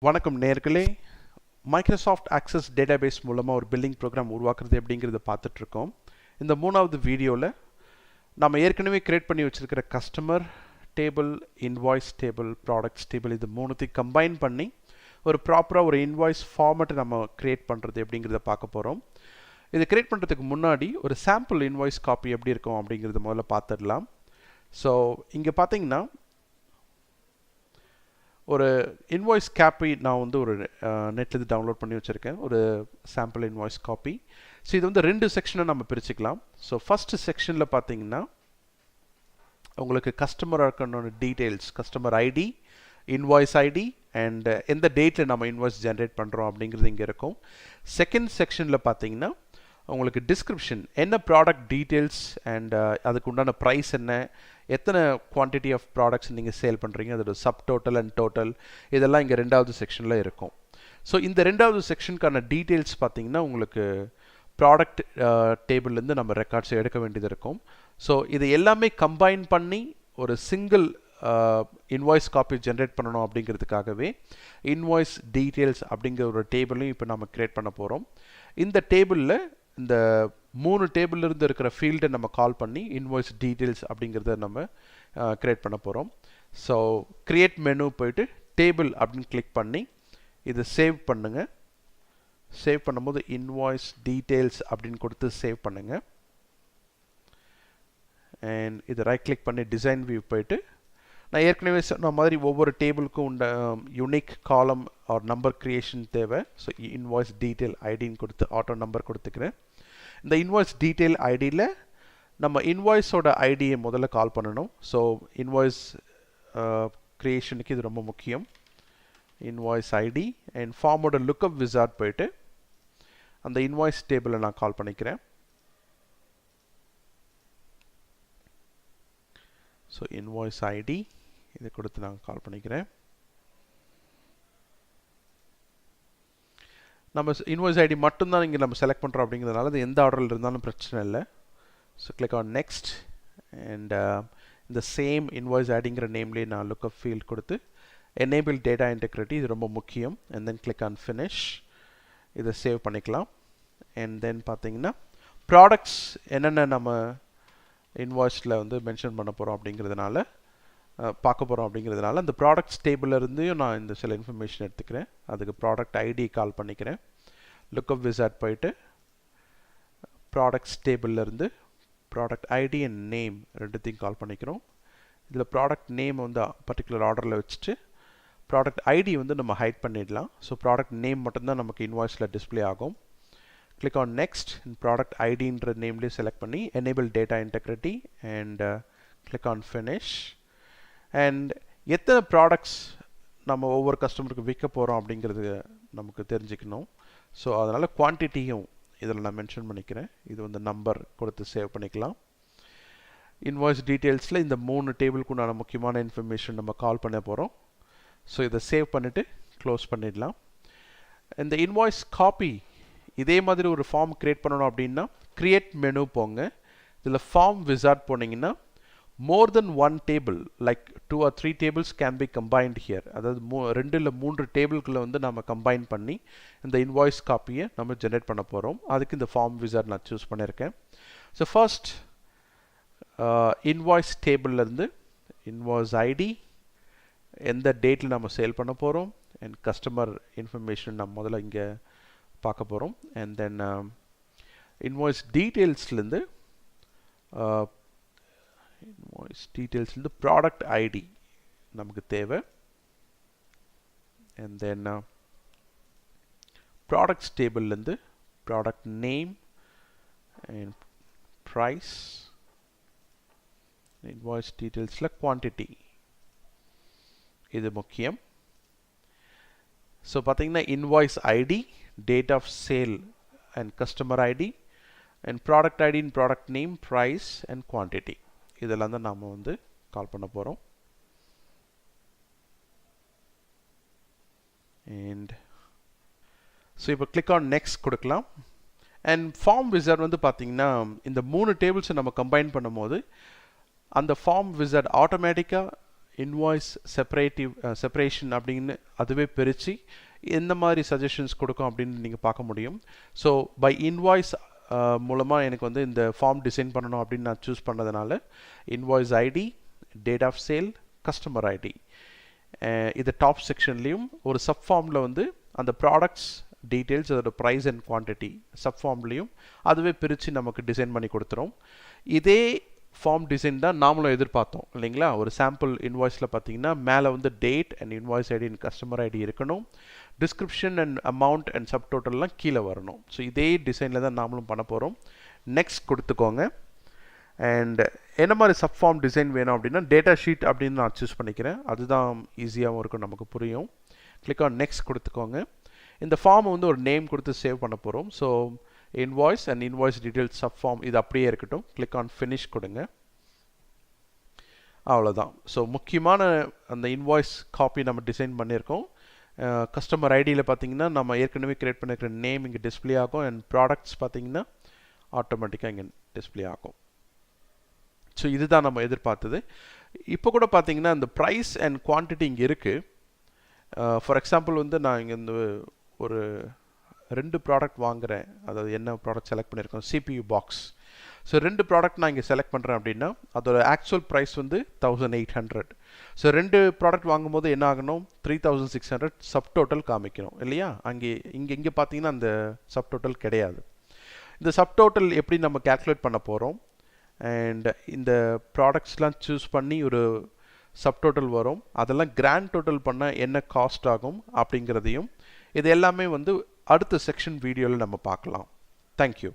வணக்கம் நேயர்களே. Microsoft access database மூலமாக ஒரு பில்லிங் ப்ரோக்ராம் உருவாக்குறது எப்படிங்கிறத பார்த்துட்டு இருக்கோம். இந்த மூணாவது வீடியோவில் நம்ம ஏற்கனவே கிரியேட் பண்ணி வச்சிருக்கிற customer table, invoice table, products table இது மூணுத்தையும் கம்பைன் பண்ணி ஒரு ப்ராப்பராக ஒரு இன்வாய்ஸ் ஃபார்மேட்டை நம்ம கிரியேட் பண்ணுறது எப்படிங்கிறத பார்க்க போகிறோம். இது கிரியேட் பண்ணுறதுக்கு முன்னாடி ஒரு சாம்பிள் இன்வாய்ஸ் காப்பி எப்படி இருக்கும் அப்படிங்கிறத முதல்ல பார்த்துடலாம். ஸோ இங்கே பார்த்தீங்கன்னா ஒரு இன்வாய்ஸ் காப்பி நான் வந்து ஒரு நெட்லேருந்து டவுன்லோட் பண்ணி வச்சுருக்கேன், ஒரு சாம்பிள் இன்வாய்ஸ் காப்பி. ஸோ இது வந்து ரெண்டு செக்ஷனாக நம்ம பிரிச்சுக்கலாம். ஸோ ஃபஸ்ட்டு செக்ஷனில் பார்த்தீங்கன்னா உங்களுக்கு கஸ்டமராக இருக்கணும் details, customer ID, invoice ID and எந்த டேட்டில் நம்ம இன்வாய்ஸ் ஜென்ரேட் பண்ணுறோம் அப்படிங்கிறது இங்கே இருக்கும். செகண்ட் செக்ஷனில் பார்த்தீங்கன்னா உங்களுக்கு டிஸ்கிரிப்ஷன், என்ன ப்ராடக்ட் டீட்டெயில்ஸ் அண்ட் அதுக்கு உண்டான ப்ரைஸ் என்ன, எத்தனை குவான்டிட்டி ஆஃப் ப்ராடக்ட்ஸ் நீங்கள் சேல் பண்ணுறீங்க, அதோட சப் டோட்டல் அண்ட் டோட்டல், இதெல்லாம் இங்கே ரெண்டாவது செக்ஷனில் இருக்கும். ஸோ இந்த ரெண்டாவது செக்ஷனுக்கான டீட்டெயில்ஸ் பார்த்தீங்கன்னா உங்களுக்கு ப்ராடக்ட் டேபிள்லேருந்து நம்ம ரெக்கார்ட்ஸ் எடுக்க வேண்டியது இருக்கும். ஸோ இது எல்லாமே கம்பைன் பண்ணி ஒரு சிங்கிள் இன்வாய்ஸ் காப்பி ஜென்ரேட் பண்ணணும் அப்படிங்கிறதுக்காகவே இன்வாய்ஸ் டீட்டெயில்ஸ் அப்படிங்கிற ஒரு டேபிளையும் இப்போ நம்ம கிரியேட் பண்ண போகிறோம். இந்த டேபிளில் இந்த மூணு டேபிள் இருந்து இருக்கிற ஃபீல்டை நம்ம கால் பண்ணி இன்வாய்ஸ் டீட்டெயில்ஸ் அப்படிங்கிறத நம்ம கிரியேட் பண்ண போகிறோம். ஸோ கிரியேட் மெனு போயிட்டு டேபிள் அப்படின்னு கிளிக் பண்ணி இதை சேவ் பண்ணுங்க. சேவ் பண்ணும்போது இன்வாய்ஸ் டீட்டெயில்ஸ் அப்படின்னு கொடுத்து சேவ் பண்ணுங்க. அண்ட் இதை ரைட் கிளிக் பண்ணி டிசைன் வியூ போயிட்டு நான் ஏற்கனவே சொன்ன மாதிரி ஒவ்வொரு டேபிளுக்கும் உண்ட யூனிக் காலம் ஆர் நம்பர் கிரியேஷன் தேவை. ஸோ இன்வாய்ஸ் டீட்டெயில் ஐடின்னு கொடுத்து ஆட்டோ நம்பர் கொடுத்துக்கிறேன். இந்த இன்வாய்ஸ் டீட்டெயில் ஐடியில் நம்ம இன்வாய்ஸோட ஐடியை முதல்ல கால் பண்ணணும். ஸோ இன்வாய்ஸ் கிரியேஷனுக்கு இது ரொம்ப முக்கியம். இன்வாய்ஸ் ஐடி அண்ட் ஃபார்மோட லுக்அப் விசார்ட் போயிட்டு அந்த இன்வாய்ஸ் டேபிளை நான் கால் பண்ணிக்கிறேன். ஸோ இன்வாய்ஸ் ஐடி இதை கொடுத்து நான் கால் பண்ணிக்கிறேன். நம்ம இன்வாய்ஸ் ஐடி மட்டும்தான் இங்கே நம்ம செலக்ட் பண்ணுறோம் அப்படிங்கிறதுனால அது எந்த ஆர்டரில் இருந்தாலும் பிரச்சனை இல்லை. So click on next and இந்த சேம் இன்வாய்ஸ் ஐடிங்கிற நேம்லேயே நான் லுக்அப் ஃபீல்ட் கொடுத்து எனேபிள் டேட்டா இன்டெகிரிட்டி இது ரொம்ப முக்கியம். And then click on finish, இதை சேவ் பண்ணிக்கலாம். அண்ட் தென் பார்த்தீங்கன்னா ப்ராடக்ட்ஸ் என்னென்ன நம்ம இன்வாய்ஸில் வந்து மென்ஷன் பண்ண போகிறோம் அப்படிங்கிறதுனால பார்க்க போகிறோம் அப்படிங்கிறதுனால அந்த ப்ராடக்ட்ஸ் டேபிள்லேருந்தையும் நான் இந்த சில இன்ஃபர்மேஷன் எடுத்துக்கிறேன். அதுக்கு ப்ராடக்ட் ஐடி கால் பண்ணிக்கிறேன். லுக்அப் விசார்ட் போயிட்டு ப்ராடக்ட்ஸ் டேபிள்லேருந்து ப்ராடக்ட் ஐடி அண்ட் நேம் ரெண்டுத்தையும் கால் பண்ணிக்கிறோம். இதில் ப்ராடக்ட் நேம் வந்து பர்டிகுலர் ஆர்டரில் வச்சுட்டு ப்ராடக்ட் ஐடி வந்து நம்ம ஹைட் பண்ணிடலாம். ஸோ ப்ராடக்ட் நேம் மட்டும்தான் நமக்கு இன்வாய்ஸில் டிஸ்பிளே ஆகும். Click on next and product ஐடின்ற நேம்லேயே செலக்ட் பண்ணி enable data integrity and click on finish. And எத்தனை ப்ராடக்ட்ஸ் நம்ம ஒவ்வொரு கஸ்டமருக்கு விற்க போகிறோம் அப்படிங்கிறது நமக்கு தெரிஞ்சுக்கணும். ஸோ அதனால் குவான்டிட்டியும் இதில் நான் மென்ஷன் பண்ணிக்கிறேன். இது வந்து நம்பர் கொடுத்து சேவ் பண்ணிக்கலாம். இன்வாய்ஸ் டீட்டெயில்ஸில் இந்த மூணு டேபிளுக்கு உண்டான முக்கியமான இன்ஃபர்மேஷன் நம்ம கால் பண்ண போகிறோம். ஸோ இதை சேவ் பண்ணிவிட்டு க்ளோஸ் பண்ணிடலாம். இந்த இன்வாய்ஸ் காப்பி இதே மாதிரி ஒரு ஃபார்ம் கிரியேட் பண்ணணும் அப்படின்னா கிரியேட் மெனு போங்க. இதில் ஃபார்ம் விசார்ட் போனீங்கன்னா more than one table like 2 or 3 tables can be combined here. அதாவது ரெண்டு இல்லை மூன்று டேபிள்குள்ளே வந்து நம்ம கம்பைன் பண்ணி இந்த இன்வாய்ஸ் காப்பியை நம்ம ஜென்ரேட் பண்ண போகிறோம். அதுக்கு இந்த ஃபார்ம் விசார்ட் நான் சூஸ் பண்ணியிருக்கேன். ஸோ ஃபர்ஸ்ட் இன்வாய்ஸ் டேபிள்லேருந்து இன்வாய்ஸ் ஐடி, எந்த டேட்டில் நம்ம சேல் பண்ண போகிறோம் அண்ட் கஸ்டமர் இன்ஃபர்மேஷன் நம்ம முதல்ல இங்கே பார்க்க போகிறோம். அண்ட் தென் இன்வாய்ஸ் டீட்டெயில்ஸ்லேருந்து இன்வாய்ஸ் டீட்டெயில்ஸ்லேருந்து ப்ராடக்ட் ஐடி நமக்கு தேவை. அண்ட் தென் ப்ராடக்ட்ஸ் டேபிள்லேருந்து product name and price, invoice டீட்டெயில்ஸில் குவான்டிட்டி இது முக்கியம். ஸோ பார்த்தீங்கன்னா invoice ID, date of sale and customer ID and product ID and product name, price and quantity இதெல்லாம் தான் நாம் வந்து கால் பண்ண போகிறோம். அண்ட் ஸோ இப்போ கிளிக் ஆன் நெக்ஸ்ட் கொடுக்கலாம். அண்ட் ஃபார்ம் விசார்ட் வந்து பார்த்தீங்கன்னா இந்த மூணு டேபிள்ஸை நம்ம கம்பைன் பண்ணும்போது அந்த ஃபார்ம் விசார்ட் ஆட்டோமேட்டிக்காக இன்வாய்ஸ் செப்பரேஷன் அப்படின்னு அதுவே பிரித்து எந்த மாதிரி சஜஷன்ஸ் கொடுக்கும் அப்படின்னு நீங்கள் பார்க்க முடியும். ஸோ பை இன்வாய்ஸ் மூலமாக எனக்கு வந்து இந்த ஃபார்ம் டிசைன் பண்ணணும் அப்படின்னு நான் சூஸ் பண்ணதுனால invoice ID, date of sale, customer ID, இது டாப் செக்ஷன்லேயும் ஒரு சப் ஃபார்மில் வந்து அந்த ப்ராடக்ட்ஸ் டீட்டெயில்ஸ், அதோட ப்ரைஸ் அண்ட் குவான்டிட்டி சப் ஃபார்ம்லேயும் அதுவே பிரித்து நமக்கு டிசைன் பண்ணி கொடுத்துரும். இதே ஃபார்ம் டிசைன் தான் நாமளும் எதிர்பார்த்தோம் இல்லைங்களா. ஒரு சாம்பிள் இன்வாய்ஸில் பார்த்தீங்கன்னா மேலே வந்து date and invoice ID and customer ID இருக்கணும், description and amount and sub டோட்டல்லாம் கீழே வரணும். ஸோ இதே டிசைனில் தான் நாமளும் பண்ண போகிறோம். நெக்ஸ்ட் கொடுத்துக்கோங்க. அண்ட் என்ன மாதிரி சப் ஃபார்ம் டிசைன் வேணும் அப்படின்னா டேட்டா ஷீட் அப்படின்னு நான் சூஸ் பண்ணிக்கிறேன். அதுதான் ஈஸியாகவும் இருக்கும், நமக்கு புரியும். கிளிக் ஆன் நெக்ஸ்ட் கொடுத்துக்கோங்க. இந்த ஃபார்மை வந்து ஒரு நேம் கொடுத்து சேவ் பண்ண போகிறோம். So invoice and invoice details sub form இது அப்படியே இருக்கட்டும். கிளிக் ஆன் ஃபினிஷ் கொடுங்க. அவ்வளோதான். ஸோ முக்கியமான அந்த இன்வாய்ஸ் காப்பி நம்ம டிசைன் பண்ணியிருக்கோம். கஸ்டமர் ஐடியில் பார்த்தீங்கன்னா நம்ம ஏற்கனவே கிரியேட் பண்ணியிருக்கிற நேம் இங்கே டிஸ்பிளே ஆகும். அண்ட் ப்ராடக்ட்ஸ் பார்த்தீங்கன்னா ஆட்டோமேட்டிக்காக இங்கே டிஸ்பிளே ஆகும். ஸோ இதுதான் நம்ம எதிர்பார்த்தது. இப்போ கூட பார்த்தீங்கன்னா இந்த ப்ரைஸ் அண்ட் குவான்டிட்டி இங்கே இருக்குது. ஃபார் எக்ஸாம்பிள் வந்து நான் இங்கே இந்த ஒரு 2 ப்ராடக்ட் வாங்குகிறேன். அதாவது என்ன ப்ராடக்ட் செலக்ட் பண்ணியிருக்கோம், CPU பாக்ஸ். ஸோ 2 ப்ராடக்ட் நான் இங்கே செலக்ட் பண்ணுறேன் அப்படின்னா அதோட ஆக்சுவல் ப்ரைஸ் வந்து 1800. ஸோ 2 ப்ராடக்ட் வாங்கும்போது என்ன ஆகணும், 3600 சப் டோட்டல் காமிக்கணும் இல்லையா. இங்கே பார்த்தீங்கன்னா அந்த சப் டோட்டல் கிடையாது. இந்த சப் டோட்டல் எப்படி நம்ம கேல்குலேட் பண்ண போகிறோம், அண்ட் இந்த ப்ராடக்ட்ஸ்லாம் சூஸ் பண்ணி ஒரு சப் டோட்டல் வரும், அதெல்லாம் கிராண்ட் டோட்டல் பண்ண என்ன காஸ்ட் ஆகும் அப்படிங்கிறதையும் இது எல்லாமே வந்து அடுத்த செக்ஷன் வீடியோவில் நம்ம பார்க்கலாம். தேங்க்யூ.